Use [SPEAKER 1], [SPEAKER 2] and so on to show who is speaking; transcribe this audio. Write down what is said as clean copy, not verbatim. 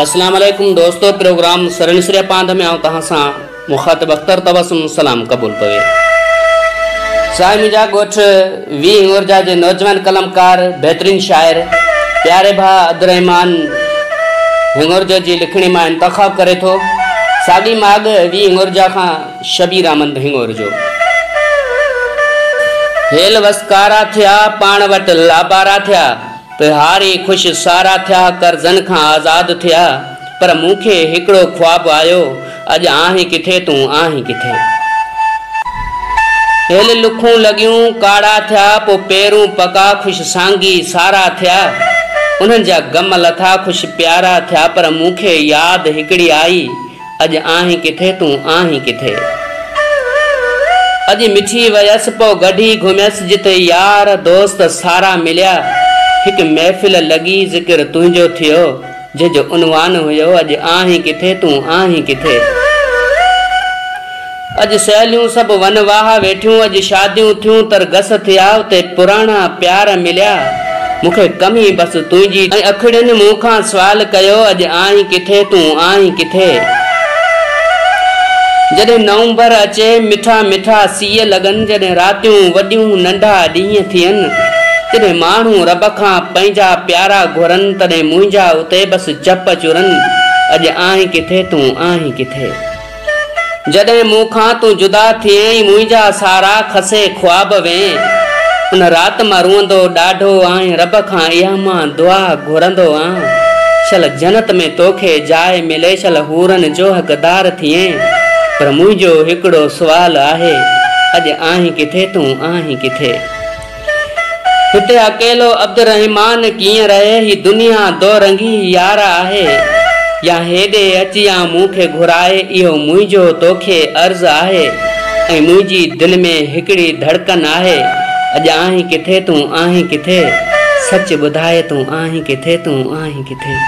[SPEAKER 1] अस्सलाम वालेकुम दोस्तों, प्रोग्राम सरणश्री पांध में आऊँ तहां सां मुखातिब अख्तर तबसुम सलाम कबूल पवे। साईं मुंहिंजा ॻोठ वी हिंगोरजा जे नौजवान कलमकार बेहतरीन शाइर प्यारे भा अब्दुर्रहमान हिंगोरजा जी लिखणी मां इंतखाब करे थो। साॻी माग वी हिंगोरजा खां शबीर अहमद हिंगोरजो। हेल वसकारा थिया पाण वटि लाबारा थिया, तिहारी खुश सारा थिया, कर्जन खां आज़ाद थिया। पर मूंखे हिकिड़ो ख्वाब आयो, अॼु आहीं किथे तूं आहीं किथे। हेल लुखूं लॻियूं काड़ा थिया, पोइ पेरूं पका खुश सांगी सारा थिया। उन्हनि जा गम लथा खुश प्यारा थिया, पर मूंखे यादि हिकिड़ी आई, अॼु आहीं किथे तूं आहीं किथे। अॼु मिठी वयसि पोइ गढ़ी घुमियसि, जिते यार दोस्त सारा मिलिया। हिकु महफ़िल लॻी ज़िक्र तुंहिंजो थियो, जंहिंजो उनवान हुयो अॼु आहीं किथे तूं आहीं किथे। अॼु सहेलियूं सभु वन वाह वेठियूं, अॼु शादियूं थियूं तरगस थिया, उते पुराणा प्यार मिलिया। मूंखे कमी बसि तुंहिंजी, ऐं अखिड़ियुनि मूंखां सवाल कयो, अॼु आहीं किथे तूं आहीं किथे। जॾहिं नवंबर अचे मिठा मिठा सीअ लॻनि, जॾहिं रातियूं वॾियूं नंढा ॾींहं थियनि, जॾहिं माण्हू रब खां पंहिंजा प्यारा घुरनि, तॾहिं मुंहिंजा उते बसि चप चुरनि, अॼु आहीं किथे तूं आहीं किथे। जॾहिं मूंखां तूं जुदा थियईं मुंहिंजा सारा खसे ख्वाब वें, उन राति मां रुअंदो ॾाढो आहीं, रब खां इहा मां दुआ घुरंदो आहियां, शल जन्नत में तोखे जाइ मिले, शल हूरनि जो हक़दार थिए। पर मुंहिंजो हिकिड़ो सुवाल आहे, अॼु आहीं किथे तूं आहीं किथे। हिते अकेलो अब्दुर्रहमान कीअं रहे, ही दुनिया दो रंगी यार आहे, या हेॾे अची या मूंखे घुराए, इहो मुंहिंजो तोखे अर्ज़ु आहे। ऐं मुंहिंजी दिलि में हिकिड़ी धड़कन आहे, अॼु आहीं किथे तूं आहीं किथे। सच ॿुधाए तूं आहीं किथे तूं आहीं किथे।